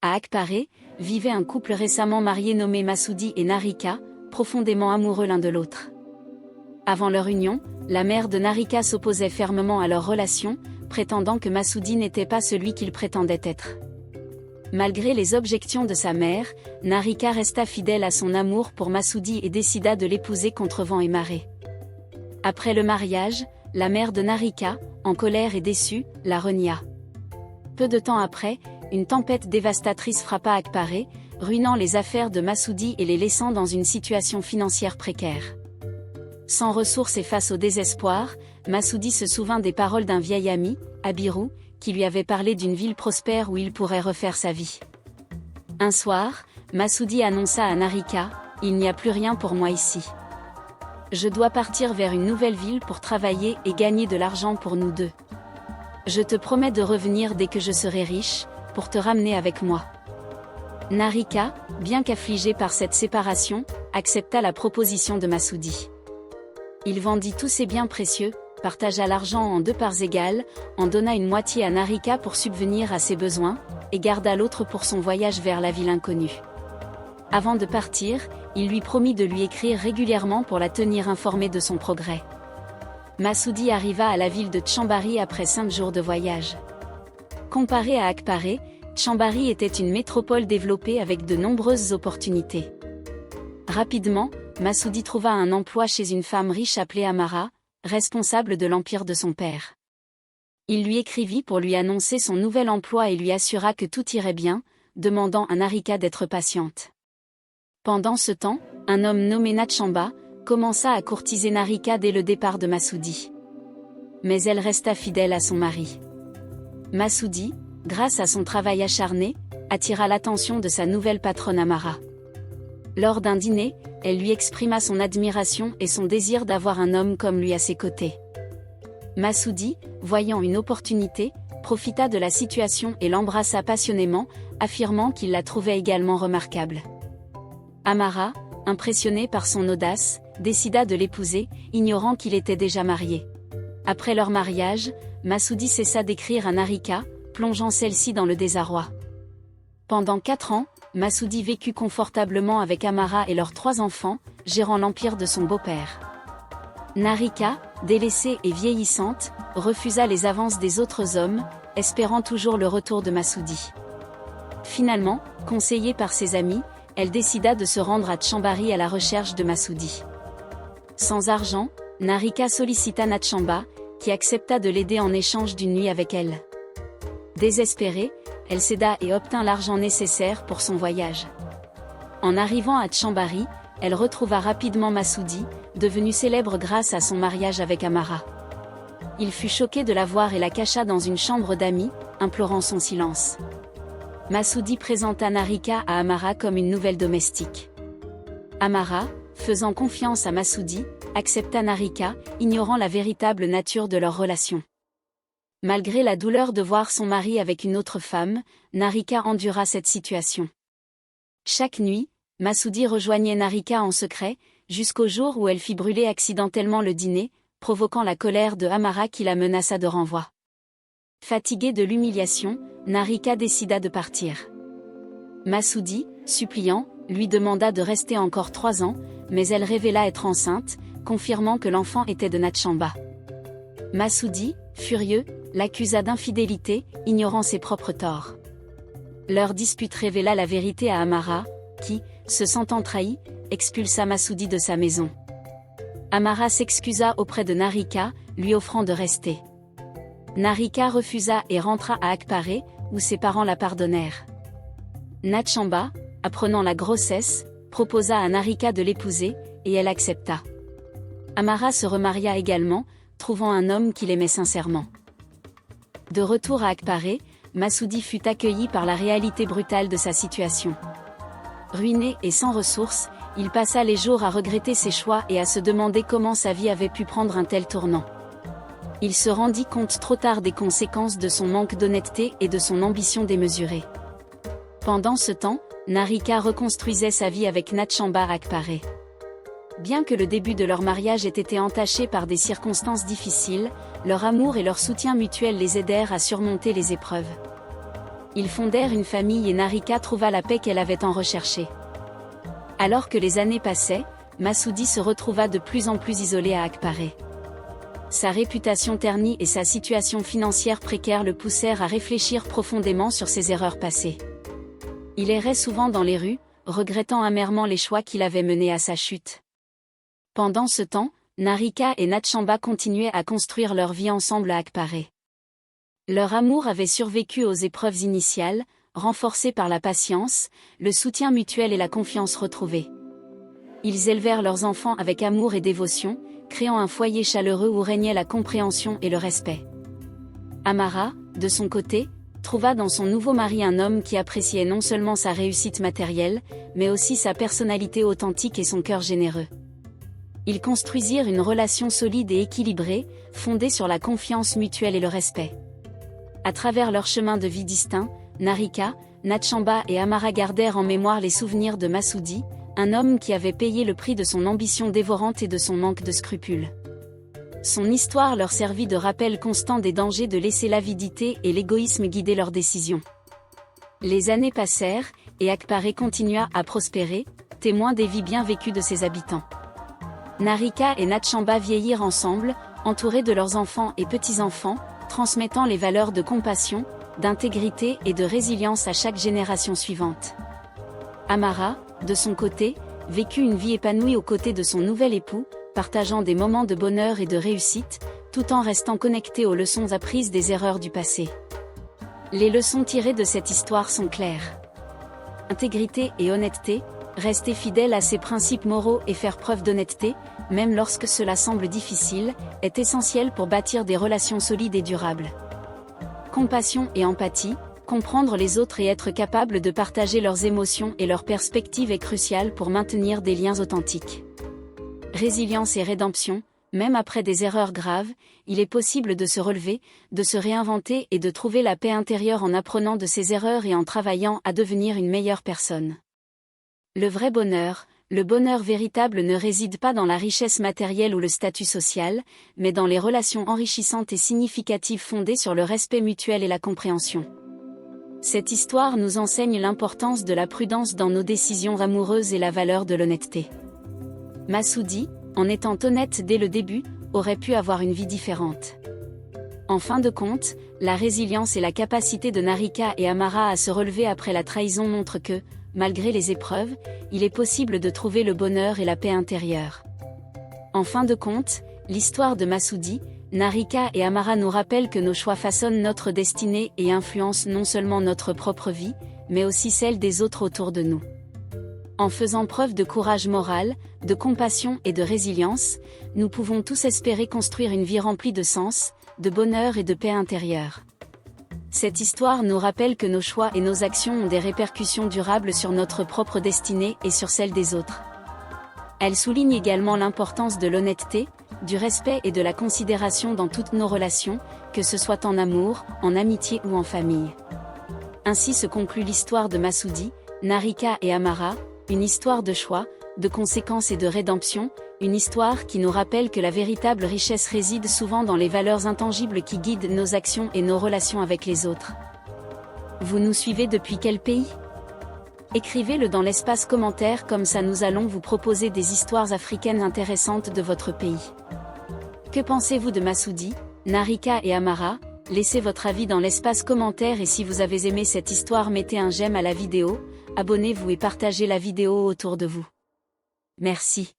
À Akparé, vivait un couple récemment marié nommé Massoudi et Narika, profondément amoureux l'un de l'autre. Avant leur union, la mère de Narika s'opposait fermement à leur relation, prétendant que Massoudi n'était pas celui qu'il prétendait être. Malgré les objections de sa mère, Narika resta fidèle à son amour pour Massoudi et décida de l'épouser contre vent et marée. Après le mariage, la mère de Narika, en colère et déçue, la renia. Peu de temps après, une tempête dévastatrice frappa Akparé, ruinant les affaires de Massoudi et les laissant dans une situation financière précaire. Sans ressources et face au désespoir, Massoudi se souvint des paroles d'un vieil ami, Abirou, qui lui avait parlé d'une ville prospère où il pourrait refaire sa vie. Un soir, Massoudi annonça à Narika, « Il n'y a plus rien pour moi ici. Je dois partir vers une nouvelle ville pour travailler et gagner de l'argent pour nous deux. Je te promets de revenir dès que je serai riche, pour te ramener avec moi. » Narika, bien qu'affligée par cette séparation, accepta la proposition de Massoudi. Il vendit tous ses biens précieux, partagea l'argent en 2 parts égales, en donna une moitié à Narika pour subvenir à ses besoins, et garda l'autre pour son voyage vers la ville inconnue. Avant de partir, il lui promit de lui écrire régulièrement pour la tenir informée de son progrès. Massoudi arriva à la ville de Tchambari après 5 jours de voyage. Comparé à Akparé, Tchambari était une métropole développée avec de nombreuses opportunités. Rapidement, Massoudi trouva un emploi chez une femme riche appelée Amara, responsable de l'empire de son père. Il lui écrivit pour lui annoncer son nouvel emploi et lui assura que tout irait bien, demandant à Narika d'être patiente. Pendant ce temps, un homme nommé Natchamba commença à courtiser Narika dès le départ de Massoudi. Mais elle resta fidèle à son mari. Massoudi, grâce à son travail acharné, attira l'attention de sa nouvelle patronne Amara. Lors d'un dîner, elle lui exprima son admiration et son désir d'avoir un homme comme lui à ses côtés. Massoudi, voyant une opportunité, profita de la situation et l'embrassa passionnément, affirmant qu'il la trouvait également remarquable. Amara, impressionnée par son audace, décida de l'épouser, ignorant qu'il était déjà marié. Après leur mariage, Massoudi cessa d'écrire à Narika, plongeant celle-ci dans le désarroi. Pendant 4 ans, Massoudi vécut confortablement avec Amara et leurs 3 enfants, gérant l'empire de son beau-père. Narika, délaissée et vieillissante, refusa les avances des autres hommes, espérant toujours le retour de Massoudi. Finalement, conseillée par ses amis, elle décida de se rendre à Tchambari à la recherche de Massoudi. Sans argent, Narika sollicita Natchamba, qui accepta de l'aider en échange d'une nuit avec elle. Désespérée, elle céda et obtint l'argent nécessaire pour son voyage. En arrivant à Tchambari, elle retrouva rapidement Massoudi, devenu célèbre grâce à son mariage avec Amara. Il fut choqué de la voir et la cacha dans une chambre d'amis, implorant son silence. Massoudi présenta Narika à Amara comme une nouvelle domestique. Amara, faisant confiance à Massoudi, accepta Narika, ignorant la véritable nature de leur relation. Malgré la douleur de voir son mari avec une autre femme, Narika endura cette situation. Chaque nuit, Massoudi rejoignait Narika en secret, jusqu'au jour où elle fit brûler accidentellement le dîner, provoquant la colère de Amara qui la menaça de renvoi. Fatiguée de l'humiliation, Narika décida de partir. Massoudi, suppliant, lui demanda de rester encore 3 ans, mais elle révéla être enceinte, confirmant que l'enfant était de Natchamba. Massoudi, furieux, l'accusa d'infidélité, ignorant ses propres torts. Leur dispute révéla la vérité à Amara, qui, se sentant trahi, expulsa Massoudi de sa maison. Amara s'excusa auprès de Narika, lui offrant de rester. Narika refusa et rentra à Akparé, où ses parents la pardonnèrent. Natchamba, apprenant la grossesse, proposa à Narika de l'épouser, et elle accepta. Amara se remaria également, trouvant un homme qu'il aimait sincèrement. De retour à Akparé, Massoudi fut accueilli par la réalité brutale de sa situation. Ruiné et sans ressources, il passa les jours à regretter ses choix et à se demander comment sa vie avait pu prendre un tel tournant. Il se rendit compte trop tard des conséquences de son manque d'honnêteté et de son ambition démesurée. Pendant ce temps, Narika reconstruisait sa vie avec Natchamba à Akparé. Bien que le début de leur mariage ait été entaché par des circonstances difficiles, leur amour et leur soutien mutuel les aidèrent à surmonter les épreuves. Ils fondèrent une famille et Narika trouva la paix qu'elle avait tant recherchée. Alors que les années passaient, Massoudi se retrouva de plus en plus isolé à Akparé. Sa réputation ternie et sa situation financière précaire le poussèrent à réfléchir profondément sur ses erreurs passées. Il errait souvent dans les rues, regrettant amèrement les choix qu'il avait menés à sa chute. Pendant ce temps, Narika et Natchamba continuaient à construire leur vie ensemble à Akparé. Leur amour avait survécu aux épreuves initiales, renforcé par la patience, le soutien mutuel et la confiance retrouvée. Ils élevèrent leurs enfants avec amour et dévotion, créant un foyer chaleureux où régnait la compréhension et le respect. Amara, de son côté, trouva dans son nouveau mari un homme qui appréciait non seulement sa réussite matérielle, mais aussi sa personnalité authentique et son cœur généreux. Ils construisirent une relation solide et équilibrée, fondée sur la confiance mutuelle et le respect. À travers leurs chemins de vie distincts, Narika, Natchamba et Amara gardèrent en mémoire les souvenirs de Massoudi, un homme qui avait payé le prix de son ambition dévorante et de son manque de scrupules. Son histoire leur servit de rappel constant des dangers de laisser l'avidité et l'égoïsme guider leurs décisions. Les années passèrent, et Akparé continua à prospérer, témoin des vies bien vécues de ses habitants. Narika et Natchamba vieillirent ensemble, entourés de leurs enfants et petits-enfants, transmettant les valeurs de compassion, d'intégrité et de résilience à chaque génération suivante. Amara, de son côté, vécut une vie épanouie aux côtés de son nouvel époux, partageant des moments de bonheur et de réussite, tout en restant connectée aux leçons apprises des erreurs du passé. Les leçons tirées de cette histoire sont claires. Intégrité et honnêteté, rester fidèle à ses principes moraux et faire preuve d'honnêteté, même lorsque cela semble difficile, est essentiel pour bâtir des relations solides et durables. Compassion et empathie, comprendre les autres et être capable de partager leurs émotions et leurs perspectives est crucial pour maintenir des liens authentiques. Résilience et rédemption, même après des erreurs graves, il est possible de se relever, de se réinventer et de trouver la paix intérieure en apprenant de ses erreurs et en travaillant à devenir une meilleure personne. Le vrai bonheur, le bonheur véritable ne réside pas dans la richesse matérielle ou le statut social, mais dans les relations enrichissantes et significatives fondées sur le respect mutuel et la compréhension. Cette histoire nous enseigne l'importance de la prudence dans nos décisions amoureuses et la valeur de l'honnêteté. Massoudi, en étant honnête dès le début, aurait pu avoir une vie différente. En fin de compte, la résilience et la capacité de Narika et Amara à se relever après la trahison montrent que, malgré les épreuves, il est possible de trouver le bonheur et la paix intérieure. En fin de compte, l'histoire de Massoudi, Narika et Amara nous rappelle que nos choix façonnent notre destinée et influencent non seulement notre propre vie, mais aussi celle des autres autour de nous. En faisant preuve de courage moral, de compassion et de résilience, nous pouvons tous espérer construire une vie remplie de sens, de bonheur et de paix intérieure. Cette histoire nous rappelle que nos choix et nos actions ont des répercussions durables sur notre propre destinée et sur celle des autres. Elle souligne également l'importance de l'honnêteté, du respect et de la considération dans toutes nos relations, que ce soit en amour, en amitié ou en famille. Ainsi se conclut l'histoire de Massoudi, Narika et Amara, une histoire de choix, de conséquences et de rédemption, une histoire qui nous rappelle que la véritable richesse réside souvent dans les valeurs intangibles qui guident nos actions et nos relations avec les autres. Vous nous suivez depuis quel pays ? Écrivez-le dans l'espace commentaire, comme ça nous allons vous proposer des histoires africaines intéressantes de votre pays. Que pensez-vous de Massoudi, Narika et Amara ? Laissez votre avis dans l'espace commentaire et si vous avez aimé cette histoire, mettez un j'aime à la vidéo, abonnez-vous et partagez la vidéo autour de vous. Merci.